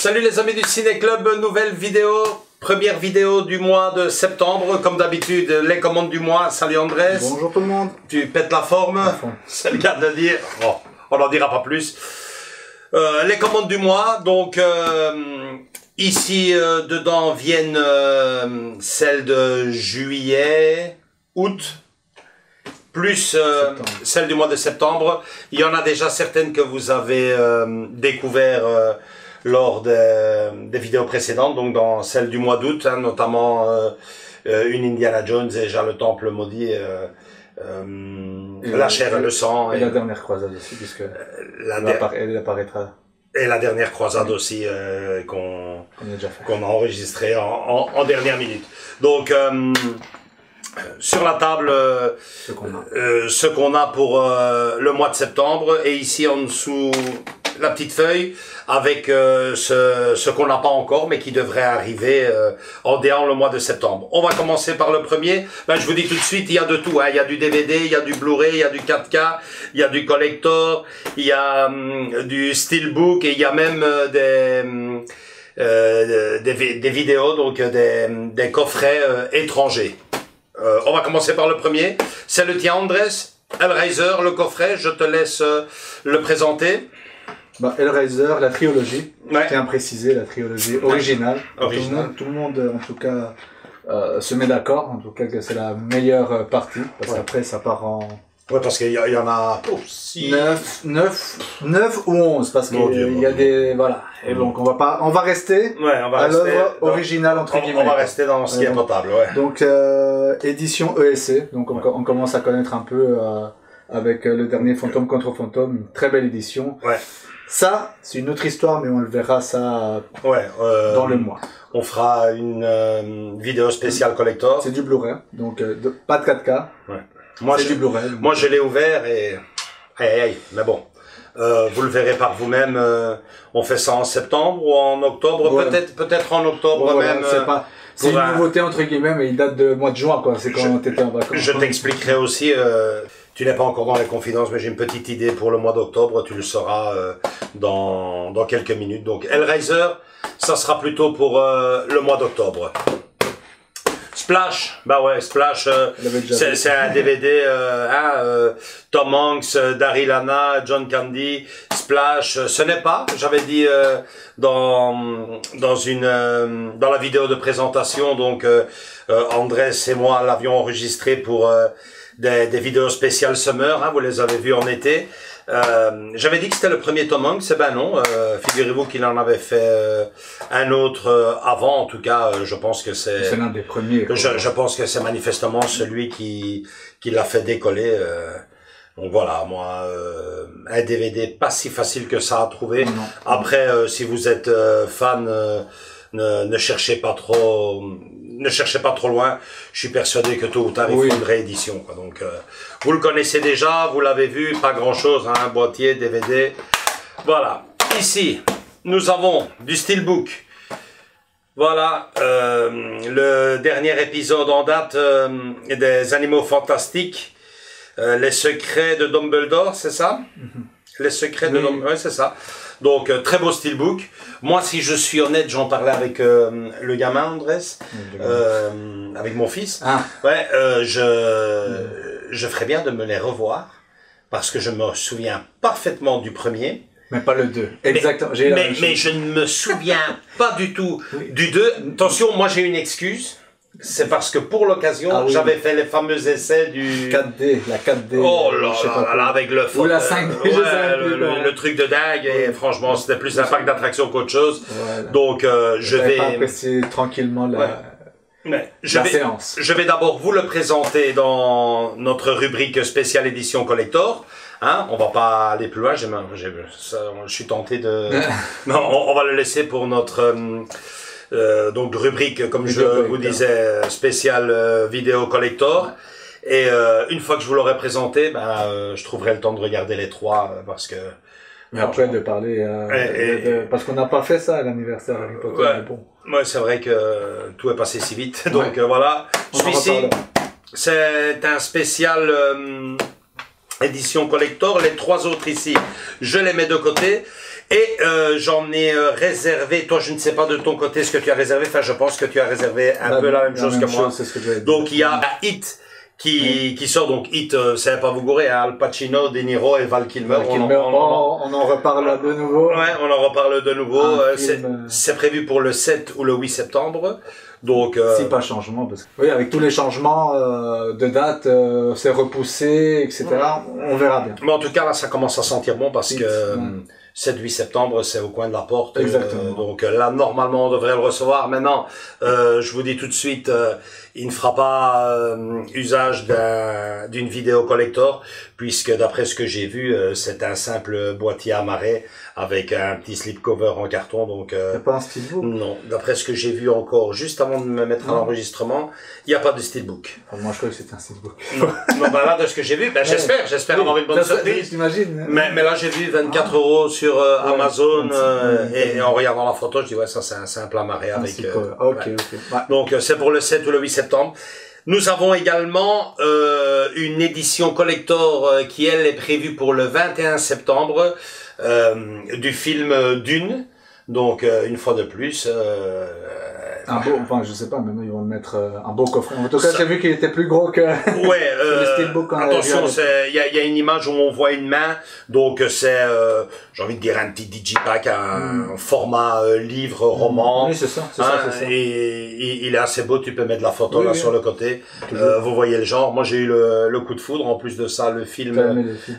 Salut les amis du Ciné Club, nouvelle vidéo, première vidéo du mois de septembre, comme d'habitude les commandes du mois. Salut Andrés. Bonjour tout le monde. Tu pètes la forme, c'est le cas de le dire, oh, on n'en dira pas plus. Les commandes du mois, donc ici dedans viennent celles de juillet, août, plus celles du mois de septembre. Il y en a déjà certaines que vous avez découvert lors des vidéos précédentes, donc dans celle du mois d'août, hein, notamment une Indiana Jones, déjà le Temple maudit, la chair et le sang. Et la dernière croisade aussi, puisque elle apparaîtra. Et la dernière croisade aussi qu'on a enregistrée en dernière minute. Donc sur la table, ce qu'on a pour le mois de septembre, et ici en dessous la petite feuille avec ce qu'on n'a pas encore mais qui devrait arriver en déant le mois de septembre. On va commencer par le premier. Ben, je vous dis tout de suite, il y a de tout, hein. Il y a du DVD, il y a du Blu-ray, il y a du 4K, il y a du collector, il y a du steelbook et il y a même des vidéos, donc des coffrets étrangers. On va commencer par le premier. C'est le tien, Andrés. Hellraiser, le coffret. Je te laisse le présenter. Bah, Hellraiser, la trilogie. Ouais. Je tiens à préciser la trilogie originale. Tout le monde, en tout cas, se met d'accord. En tout cas, que c'est la meilleure partie. Parce qu'après, ça part en... Ouais, parce qu'il y en a aussi... 9 ou 11, parce qu'il y a des... Voilà. Et donc, on va rester à l'œuvre originale, entre guillemets. On va rester dans ce qui est potable, ouais. Donc, édition ESC. Donc, on commence à connaître un peu avec le dernier Fantôme contre Fantôme. Une très belle édition. Ouais. Ça, c'est une autre histoire, mais on le verra ça dans le mois. On fera une vidéo spéciale collector. C'est du Blu-ray, donc pas de 4K. Ouais. Moi, je l'ai ouvert et... mais bon, vous le verrez par vous-même. On fait ça en septembre ou en octobre, peut-être en octobre même. C'est une nouveauté entre guillemets, mais il date de mois de juin, quoi. C'est quand t'étais en vacances. Je t'expliquerai aussi. Tu n'es pas encore dans les confidences, mais j'ai une petite idée pour le mois d'octobre. Tu le sauras dans quelques minutes. Donc Hellraiser, ça sera plutôt pour le mois d'octobre. Splash, bah ouais, Splash, c'est un DVD, Tom Hanks, Daryl Hannah, John Candy, Splash, ce n'est pas, j'avais dit dans la vidéo de présentation, donc Andrés et moi l'avions enregistré pour des vidéos spéciales Summer, hein, vous les avez vues en été. J'avais dit que c'était le premier Tom Hanks, ben non, figurez-vous qu'il en avait fait un autre avant, en tout cas, je pense que c'est l'un des premiers. Je pense que c'est manifestement celui qui l'a fait décoller. Donc voilà, moi, un DVD pas si facile que ça à trouver. Non. Après, si vous êtes fan, ne cherchez pas trop. Ne cherchez pas trop loin, je suis persuadé que tôt ou tard il faut une réédition, quoi. Donc vous le connaissez déjà, vous l'avez vu, pas grand chose, hein, boîtier, DVD. Voilà, ici nous avons du steelbook. Voilà, le dernier épisode en date des Animaux Fantastiques, les secrets de Dumbledore, c'est ça? Les secrets de Dumbledore, ouais, c'est ça. Donc, très beau steelbook. Moi, si je suis honnête, j'en parlais avec le gamin, Andrés, avec mon fils. Ah. Ouais, je ferais bien de me les revoir, parce que je me souviens parfaitement du premier. Mais pas le 2. Exactement. Mais je ne me souviens pas du tout du 2. Attention, moi j'ai une excuse. C'est parce que pour l'occasion, j'avais fait les fameux essais du 4D, la 4D. Oh là là, avec le ou la 5D, le truc de dingue. Et franchement, c'était plus un parc d'attractions qu'autre chose. Voilà. Donc, je vais pas apprécier tranquillement la séance. Je vais d'abord vous le présenter dans notre rubrique spéciale édition collector. Hein, on va pas aller plus loin. Je suis tenté de. Non, on va le laisser pour notre donc rubrique, comme je vous disais, spéciale vidéo collector. Et une fois que je vous l'aurai présenté, je trouverai le temps de regarder les trois parce que. Mais après de parler, parce qu'on n'a pas fait ça à l'anniversaire Harry Potter. Ouais, bon. Ouais, c'est vrai que tout est passé si vite. Donc voilà, celui-ci, c'est un spécial édition collector. Les trois autres ici, je les mets de côté. Et j'en ai réservé, toi je ne sais pas de ton côté ce que tu as réservé, enfin je pense que tu as réservé un peu la même chose que moi. Donc il y a Hit qui sort, donc Hit, ça va pas vous gourer, hein, Al Pacino, De Niro et Val Kilmer. On en reparle de nouveau. Ouais, on en reparle de nouveau. C'est prévu pour le 7 ou le 8 septembre. Donc, si pas changement, parce que oui, avec tous les changements de date, c'est repoussé, etc. On verra bien. Mais en tout cas, là, ça commence à sentir bon parce que 7-8 septembre, c'est au coin de la porte. Exactement. Donc là, normalement, on devrait le recevoir. Maintenant, je vous dis tout de suite, il ne fera pas usage d'une vidéo collector, puisque d'après ce que j'ai vu, c'est un simple boîtier amarré avec un petit slipcover en carton. Donc, c'est pas un steelbook? Non, d'après ce que j'ai vu encore, juste avant de me mettre à l'enregistrement, il n'y a pas de steelbook. Enfin, moi, je crois que c'est un steelbook. Non, là, de ce que j'ai vu, j'espère avoir une bonne surprise. Mais là, j'ai vu 24 € sur Amazon, et en regardant la photo, je dis, ouais, ça, c'est un simple amarré avec, Donc, c'est pour le 7 ou le 8 septembre. Nous avons également une édition collector qui, elle, est prévue pour le 21 septembre du film Dune. Donc, une fois de plus... un beau, enfin, je sais pas, maintenant ils vont le mettre un beau coffret. En tout cas, j'ai vu qu'il était plus gros que le steelbook. Attention, il y a une image où on voit une main, donc c'est, j'ai envie de dire un petit digipack, un format livre, roman. Oui, c'est ça, Et il est assez beau, tu peux mettre la photo sur le côté. Vous voyez le genre. Moi, j'ai eu le coup de foudre. En plus de ça, le film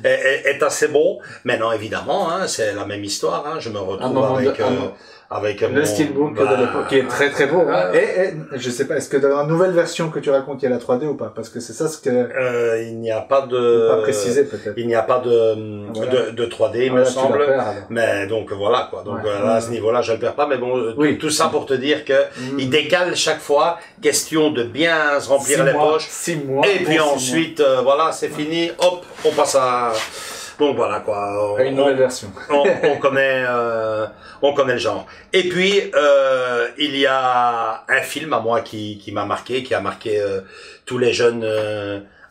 est assez bon. Mais non, évidemment, hein, c'est la même histoire. Hein. Je me retrouve avec le steelbook de l'époque qui est très très beau. Et je sais pas, est-ce que dans la nouvelle version que tu racontes, il y a la 3D ou pas? Parce que c'est ça ce que il n'y a pas de pas précisé peut-être. Il n'y a pas de 3D, il me semble. Mais donc voilà quoi. Donc là, à ce niveau-là, je le perds pas. Mais bon, tout ça pour te dire que il décale chaque fois. Question de bien se remplir les poches. 6 mois. Et puis ensuite, voilà, c'est fini. Hop, on passe à. Donc voilà quoi. Une nouvelle version. on connaît le genre. Et puis il y a un film à moi qui m'a marqué, qui a marqué tous les jeunes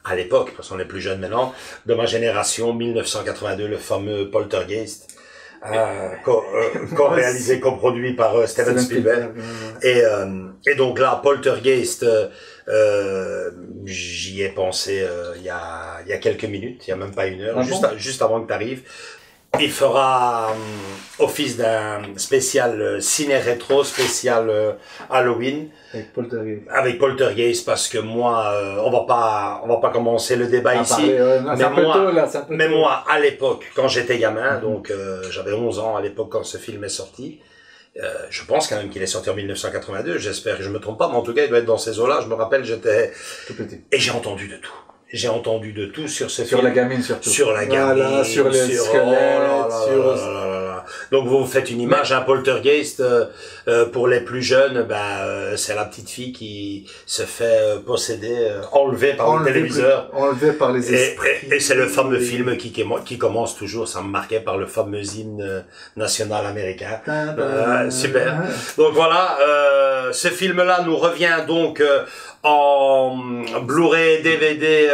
à l'époque, parce qu'on est plus jeunes maintenant, de ma génération, 1982, le fameux Poltergeist. Co-réalisé, co-produit par Steven Spielberg. Et donc là, Poltergeist, j'y ai pensé il y a quelques minutes, il y a même pas une heure, juste avant que tu arrives. Il fera office d'un spécial ciné-rétro, spécial Halloween. Avec Poltergeist, parce que moi, on va pas commencer le débat ici. Mais moi, à l'époque, quand j'étais gamin, donc j'avais 11 ans à l'époque quand ce film est sorti. Je pense quand même qu'il est sorti en 1982. J'espère que je me trompe pas, mais en tout cas, il doit être dans ces eaux-là. Je me rappelle, j'étais tout petit. Et j'ai entendu de tout. J'ai entendu de tout sur ce film. Sur la gamine surtout. Sur la gamine. Voilà, sur les squelettes, Donc vous faites une image, un Poltergeist, pour les plus jeunes, c'est la petite fille qui se fait posséder, enlevée par le téléviseur. Enlevée par les esprits. Et c'est le fameux film qui commence toujours, ça me marquait, par le fameux hymne national américain. Super. Donc voilà, ce film-là nous revient donc en Blu-ray, DVD,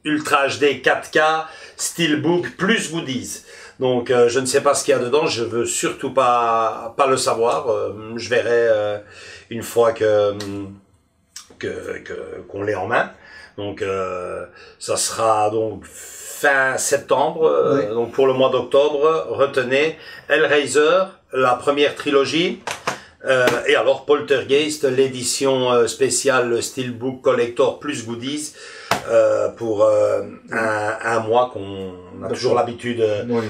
Ultra HD 4K, Steelbook, plus goodies. Donc je ne sais pas ce qu'il y a dedans, je veux surtout pas le savoir. Je verrai une fois qu'on l'ait en main. Donc ça sera donc fin septembre, donc pour le mois d'octobre. Retenez Hellraiser, la première trilogie. Et alors Poltergeist, l'édition spéciale Steelbook Collector plus Goodies, pour un mois qu'on a toujours l'habitude.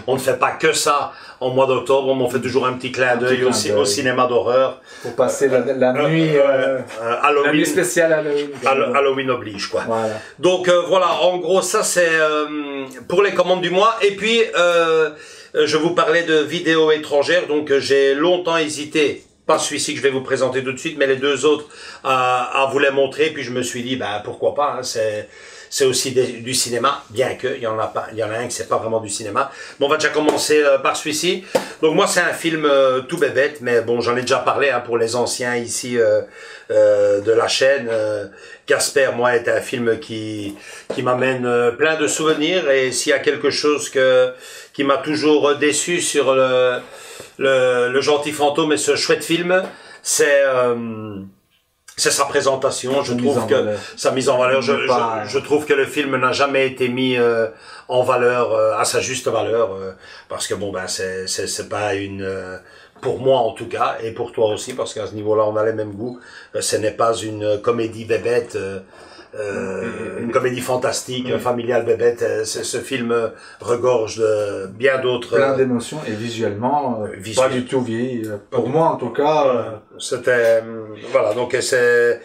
On ne fait pas que ça en mois d'octobre, on fait toujours un petit clin d'œil au cinéma d'horreur. Pour passer la nuit, Halloween, la nuit spéciale Halloween. Halloween oblige, quoi. Voilà. Donc voilà, en gros ça c'est pour les commandes du mois. Et puis je vous parlais de vidéos étrangères, donc j'ai longtemps hésité. Pas celui-ci que je vais vous présenter tout de suite, mais les deux autres à vous les montrer. Puis je me suis dit, ben pourquoi pas, hein, c'est aussi du cinéma, bien que il y en a un qui c'est pas vraiment du cinéma. Bon, on va déjà commencer par celui-ci. Donc moi c'est un film tout bébête, mais bon j'en ai déjà parlé hein, pour les anciens ici de la chaîne. Casper, moi, est un film qui m'amène plein de souvenirs, et s'il y a quelque chose qui m'a toujours déçu sur le gentil fantôme et ce chouette film, c'est sa présentation. Je trouve que sa mise en valeur, je trouve que le film n'a jamais été mis en valeur à sa juste valeur, parce que bon ben c'est pas une pour moi en tout cas, et pour toi aussi, parce qu'à ce niveau-là on a les mêmes goûts, ce n'est pas une comédie bébête, une comédie fantastique, familiale bébête. Ce film regorge de bien d'autres... Plein d'émotions, et visuellement, pas du tout vieilli. Pour moi, en tout cas... C'était... voilà, donc c'est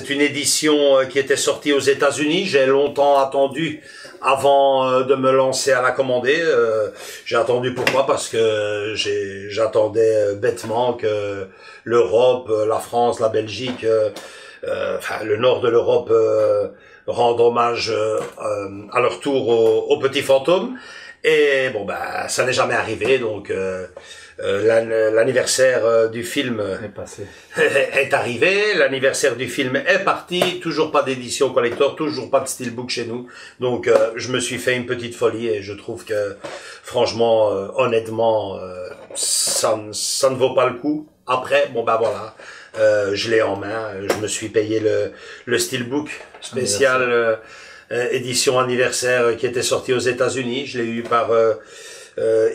une édition qui était sortie aux États-Unis. J'ai longtemps attendu avant de me lancer à la commander. J'ai attendu pourquoi? Parce que j'attendais bêtement que l'Europe, la France, la Belgique... enfin, le nord de l'Europe rendre hommage à leur tour au petit fantôme, et bon bah ça n'est jamais arrivé. Donc l'anniversaire du film est arrivé, l'anniversaire du film est parti, toujours pas d'édition collector, toujours pas de steelbook chez nous. Donc je me suis fait une petite folie, et je trouve que franchement honnêtement ça ne vaut pas le coup. Après bon bah voilà, je l'ai en main, je me suis payé le steelbook spécial édition anniversaire qui était sorti aux États-Unis. Je l'ai eu par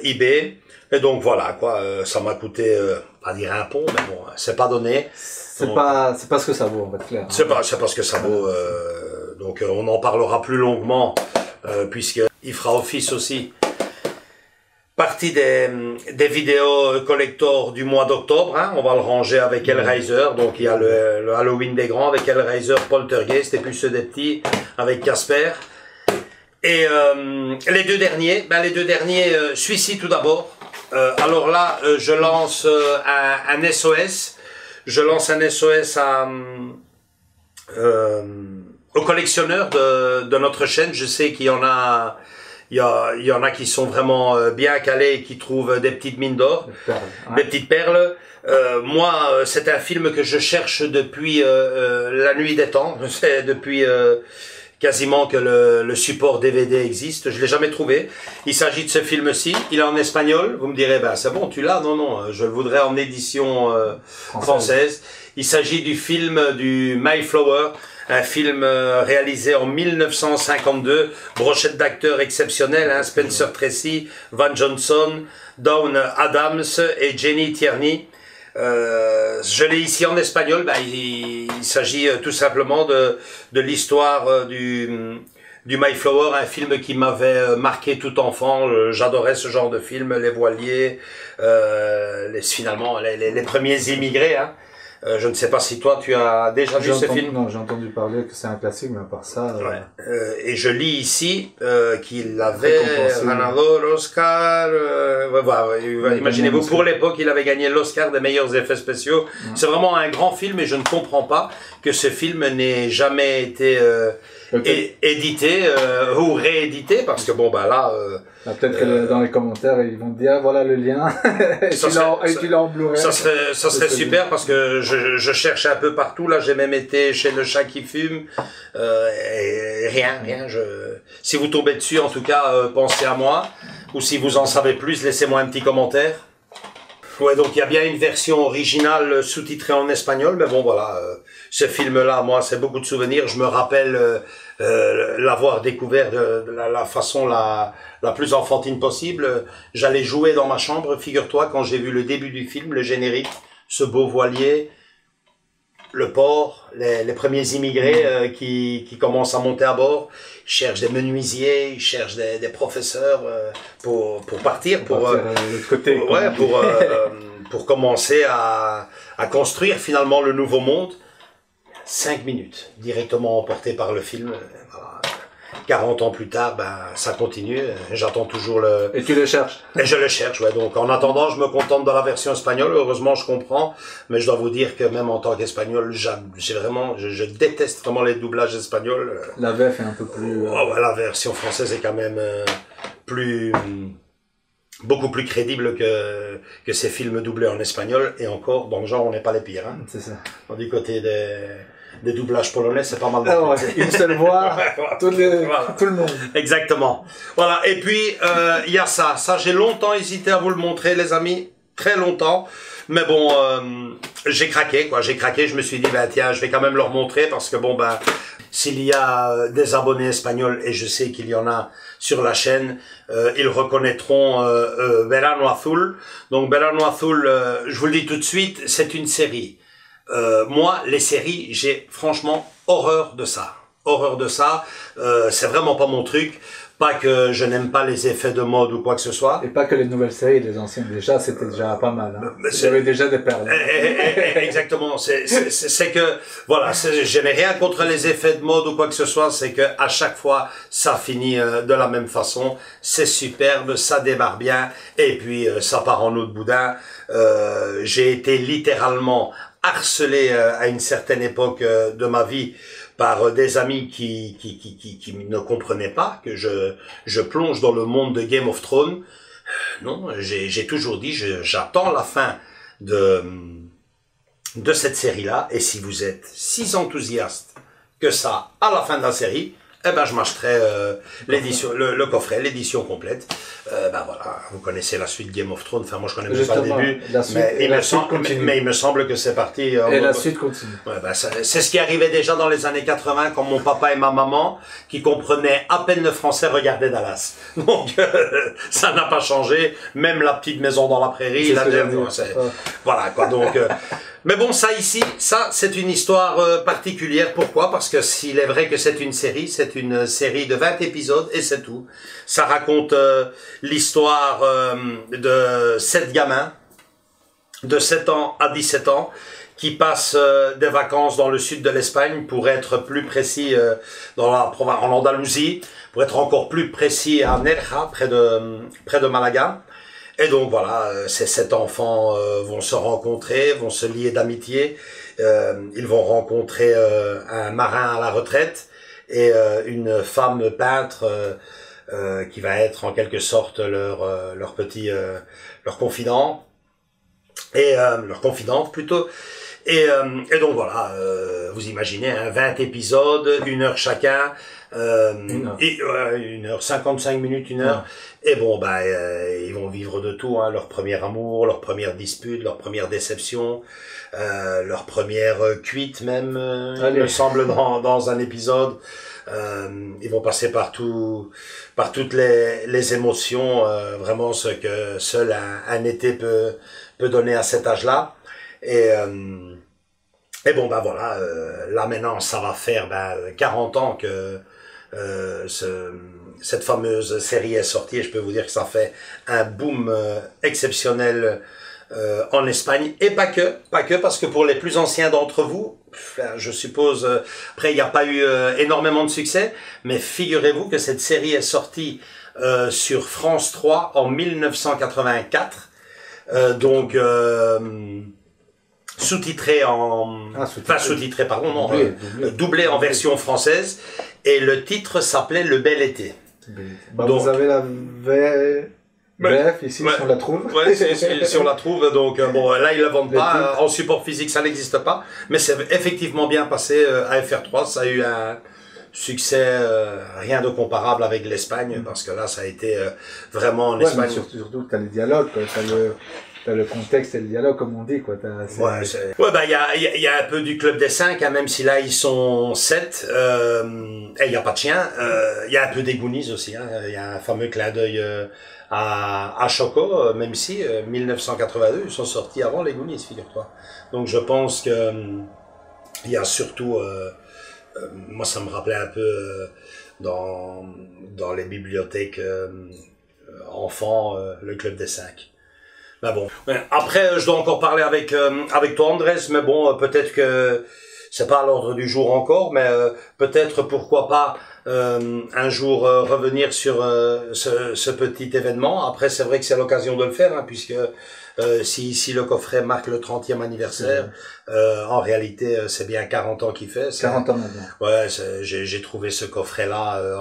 eBay, et donc voilà quoi, ça m'a coûté pas dire un pont, mais bon c'est pas donné. C'est pas ce que ça vaut, en fait, clair. C'est pas ce que ça vaut. Donc on en parlera plus longuement puisque il fera office aussi partie des vidéos collector du mois d'octobre, hein. On va le ranger avec Hellraiser. Donc il y a le Halloween des grands avec Hellraiser, Poltergeist, et puis ceux des petits avec Casper. Et les deux derniers, celui-ci tout d'abord. Alors là, je lance un SOS. Je lance un SOS aux collectionneurs de notre chaîne. Je sais qu'il y en a... Il y en a qui sont vraiment bien calés et qui trouvent des petites mines d'or, des petites perles. Moi, c'est un film que je cherche depuis la nuit des temps. C'est depuis quasiment que le support DVD existe. Je l'ai jamais trouvé. Il s'agit de ce film-ci. Il est en espagnol. Vous me direz, ben c'est bon, tu l'as? Non, non, je le voudrais en édition française. Il s'agit du film du Mayflower. Un film réalisé en 1952, brochette d'acteurs exceptionnels, hein, Spencer Tracy, Van Johnson, Dawn Adams et Jenny Tierney. Je l'ai ici en espagnol. Il s'agit tout simplement de l'histoire du Mayflower, un film qui m'avait marqué tout enfant. J'adorais ce genre de film, les voiliers, finalement les premiers immigrés, hein. Je ne sais pas si toi tu as déjà vu ce film. Non, j'ai entendu parler que c'est un classique, mais à part ça... et je lis ici qu'il avait ganado l'Oscar. Imaginez-vous, pour l'époque, il avait gagné l'Oscar des meilleurs effets spéciaux. C'est vraiment un grand film, et je ne comprends pas que ce film n'ait jamais été édité ou réédité, parce que bon bah là... peut-être que dans les commentaires ils vont te dire voilà le lien et tu l'as en Blu-ray. Ça serait super, parce que je cherche un peu partout. Là j'ai même été chez Le Chat qui fume, et rien. Si vous tombez dessus, en tout cas pensez à moi, ou si vous en savez plus, laissez-moi un petit commentaire. Ouais, donc il y a bien une version originale sous-titrée en espagnol, mais bon voilà, ce film-là, moi, c'est beaucoup de souvenirs. Je me rappelle l'avoir découvert de la façon la plus enfantine possible. J'allais jouer dans ma chambre, figure-toi, quand j'ai vu le début du film, le générique. ce beau voilier, le port, les premiers immigrés qui commencent à monter à bord, ils cherchent des menuisiers, ils cherchent des professeurs pour partir, côté, pour commencer à construire finalement le nouveau monde. 5 minutes, directement emporté par le film. Voilà. 40 ans plus tard, ben, ça continue. J'attends toujours le... Et tu le cherches? Et je le cherche, ouais. Donc, en attendant, je me contente de la version espagnole. Heureusement, je comprends. Mais je dois vous dire que même en tant qu'espagnol, je déteste vraiment les doublages espagnols. La VF est un peu plus... Oh, ouais, la version française est quand même beaucoup plus crédible que ces films doublés en espagnol. Et encore, dans le genre, on n'est pas les pires, hein. C'est ça. Du côté des doublages polonais, c'est pas mal. Une seule voix, tout le monde. Exactement. Voilà. Et puis, il y a ça. Ça, j'ai longtemps hésité à vous le montrer, les amis. Très longtemps. Mais bon, j'ai craqué, quoi. J'ai craqué. Je me suis dit, ben, tiens, je vais quand même leur montrer parce que bon, ben, s'il y a des abonnés espagnols, et je sais qu'il y en a sur la chaîne, ils reconnaîtront Verano Azul. Donc, Verano Azul, je vous le dis tout de suite, c'est une série. Moi, les séries, j'ai franchement horreur de ça. Horreur de ça. C'est vraiment pas mon truc. Pas que je n'aime pas les effets de mode ou quoi que ce soit. Et pas que les nouvelles séries, les anciennes déjà, c'était déjà pas mal. Hein. Il y avait déjà des perles. Exactement. C'est que, voilà, je n'ai rien contre les effets de mode ou quoi que ce soit. C'est que à chaque fois, ça finit de la même façon. C'est superbe, ça démarre bien. Et puis, ça part en eau de boudin. J'ai été littéralement harcelé à une certaine époque de ma vie par des amis qui ne comprenaient pas que je plonge dans le monde de Game of Thrones. Non, j'ai toujours dit, j'attends la fin de cette série-là, et si vous êtes si enthousiaste que ça à la fin de la série, eh ben je m'achèterai l'édition, le coffret, l'édition complète. Ben voilà, vous connaissez la suite Game of Thrones. Enfin, moi je connais même pas le début, mais il me semble que c'est parti. Et la suite continue. Ouais, ben, c'est ce qui arrivait déjà dans les années 80, quand mon papa et ma maman, qui comprenaient à peine le français, regardaient Dallas. Donc ça n'a pas changé. Même la petite maison dans la prairie, voilà quoi. Donc mais bon, ça ici, ça c'est une histoire particulière. Pourquoi? Parce que s'il est vrai que c'est une série de 20 épisodes et c'est tout. Ça raconte l'histoire de 7 gamins de 7 ans à 17 ans qui passent des vacances dans le sud de l'Espagne, pour être plus précis en Andalousie, pour être encore plus précis à Nerja, près de Malaga. Et donc voilà, ces 7 enfants vont se rencontrer, vont se lier d'amitié. Ils vont rencontrer un marin à la retraite et une femme peintre qui va être en quelque sorte leur confident et leur confidente plutôt. Et donc voilà, vous imaginez, hein, 20 épisodes, 1 heure chacun. 1 heure 55 minutes, 1 heure. Et bon, bah, ils vont vivre de tout, hein, leur premier amour, leur première dispute, leur première déception, leur première cuite même, il me semble, dans un épisode. Ils vont passer par toutes les émotions, vraiment ce que seul un été peut donner à cet âge-là. Et bon, bah voilà, là maintenant, ça va faire 40 ans que cette fameuse série est sortie, et je peux vous dire que ça fait un boom exceptionnel en Espagne, et pas que, parce que pour les plus anciens d'entre vous, je suppose, après il n'y a pas eu énormément de succès, mais figurez-vous que cette série est sortie sur France 3 en 1984, donc sous-titré doublé en version française, et le titre s'appelait Le Bel Été. Donc, vous avez la VF ici, si on la trouve. Ouais, si on la trouve, donc bon, là ils la vendent pas, en support physique ça n'existe pas, mais c'est effectivement bien passé à FR3, ça a eu un succès rien de comparable avec l'Espagne, parce que là ça a été vraiment en Espagne. Surtout que tu as les dialogues, t'as le contexte et le dialogue, comme on dit, quoi. Ouais, bah, il y a un peu du Club des 5, hein, même si là, ils sont 7, et il n'y a pas de chien. Il y a un peu des Goonies aussi, hein. Il y a un fameux clin d'œil, à Choco, même si, 1982, ils sont sortis avant les Goonies, figure-toi. Donc, je pense que, il y a surtout, moi, ça me rappelait un peu, dans les bibliothèques, enfants, le Club des 5. Mais bon. Après, je dois encore parler avec toi, Andrés, mais bon, peut-être que c'est pas à l'ordre du jour encore, mais peut-être pourquoi pas un jour revenir sur ce petit événement. Après, c'est vrai que c'est l'occasion de le faire, hein, puisque si le coffret marque le 30e anniversaire, en réalité, c'est bien 40 ans qu'il fait. 40 ans maintenant. Ouais, j'ai trouvé ce coffret-là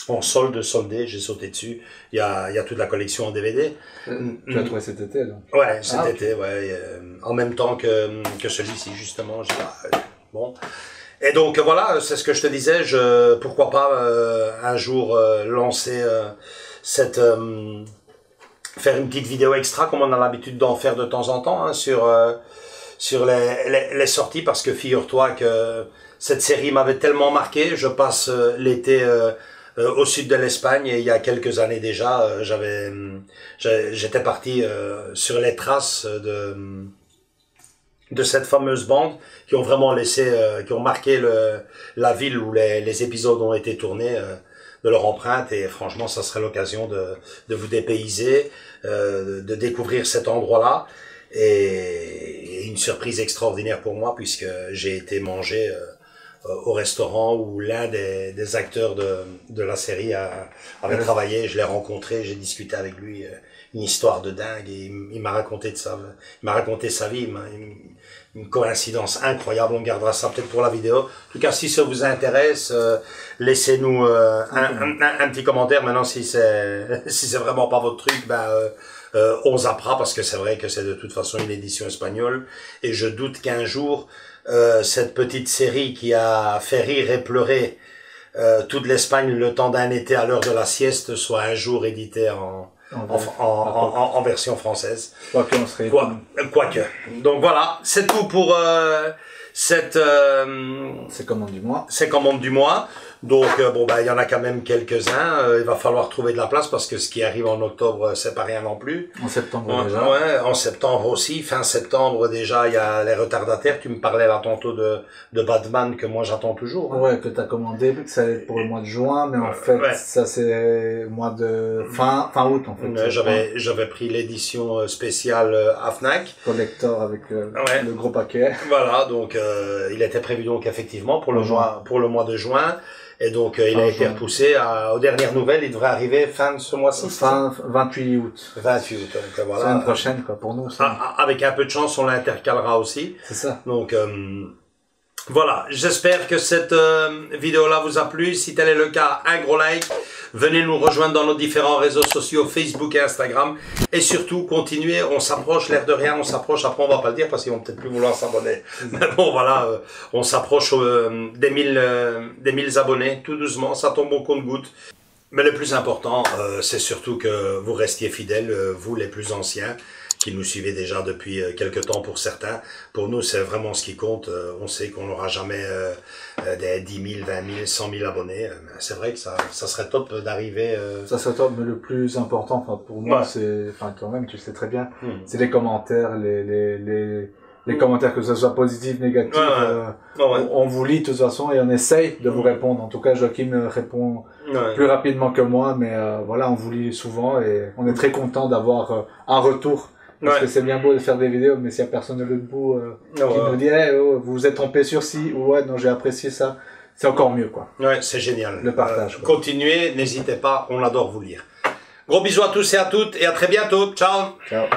en soldé, j'ai sauté dessus. Il y a toute la collection en DVD. Tu l'as trouvé cet été, donc? Ouais, cet été, ouais. En même temps que celui-ci, justement. Bon. Et donc, voilà, c'est ce que je te disais. Pourquoi pas, un jour, lancer faire une petite vidéo extra, comme on a l'habitude d'en faire de temps en temps, hein, sur les sorties, parce que figure-toi que cette série m'avait tellement marqué. Je passe l'été au sud de l'Espagne, et il y a quelques années déjà, j'étais parti sur les traces de cette fameuse bande, qui ont vraiment qui ont marqué la ville où les épisodes ont été tournés, de leur empreinte. Et franchement, ça serait l'occasion de vous dépayser, de découvrir cet endroit-là, et une surprise extraordinaire pour moi, puisque j'ai été manger au restaurant où l'un des acteurs de la série avait travaillé. Je l'ai rencontré, j'ai discuté avec lui, une histoire de dingue, et il m'a raconté sa vie, une coïncidence incroyable. On gardera ça peut-être pour la vidéo. En tout cas, si ça vous intéresse, laissez-nous un petit commentaire. Maintenant, si c'est vraiment pas votre truc, on zappera, parce que c'est vrai que c'est de toute façon une édition espagnole, et je doute qu'un jour, cette petite série qui a fait rire et pleurer toute l'Espagne le temps d'un été à l'heure de la sieste soit un jour éditée en version française. Quoique. Donc voilà, c'est tout pour cette C'est commande du mois. C'est commande du mois. Donc il y en a quand même quelques-uns. Il va falloir trouver de la place, parce que ce qui arrive en octobre, c'est pas rien non plus. En septembre déjà. Ouais, en septembre aussi. Fin septembre déjà, il y a les retardataires. Tu me parlais là tantôt de Batman, que moi j'attends toujours. Hein. Ouais, que t'as commandé, que ça allait être pour le mois de juin, mais en fait, ça c'est mois de fin août en fait. J'avais pris l'édition spéciale à Fnac. Collector avec le gros paquet. Voilà, donc il était prévu donc effectivement pour le mois de juin. Et donc, il a été repoussé aux dernières nouvelles. Il devrait arriver fin de ce mois-ci. Fin 28 août. 28 août. Donc, voilà. Semaine prochaine, quoi, pour nous. Avec un peu de chance, on l'intercalera aussi. C'est ça. Donc, voilà. J'espère que cette vidéo-là vous a plu. Si tel est le cas, un gros like. Venez nous rejoindre dans nos différents réseaux sociaux, Facebook et Instagram. Et surtout, continuez. On s'approche, l'air de rien, on s'approche. Après, on va pas le dire parce qu'ils vont peut-être plus vouloir s'abonner. Mais bon, voilà, on s'approche des 1000 abonnés, tout doucement. Ça tombe au compte-gouttes. Mais le plus important, c'est surtout que vous restiez fidèles, vous les plus anciens, qui nous suivez déjà depuis quelques temps pour certains. Pour nous, c'est vraiment ce qui compte. On sait qu'on n'aura jamais des 10 000, 20 000, 100 000 abonnés. C'est vrai que ça serait top d'arriver... Ça serait top, mais le plus important, pour moi, c'est... Enfin, quand même, tu le sais très bien, c'est les commentaires, les commentaires, que ce soit positifs, négatifs. On vous lit de toute façon et on essaye de vous répondre. En tout cas, Joachim répond plus rapidement que moi, mais voilà, on vous lit souvent et on est très content d'avoir un retour. Parce que c'est bien beau de faire des vidéos, mais s'il y a personne de l'autre bout qui nous dit vous vous êtes trompé sur ci, ou non, j'ai apprécié ça, c'est encore mieux, quoi. Ouais, c'est génial. Le partage. Continuez, n'hésitez pas, on adore vous lire. Gros bisous à tous et à toutes, et à très bientôt. Ciao. Ciao.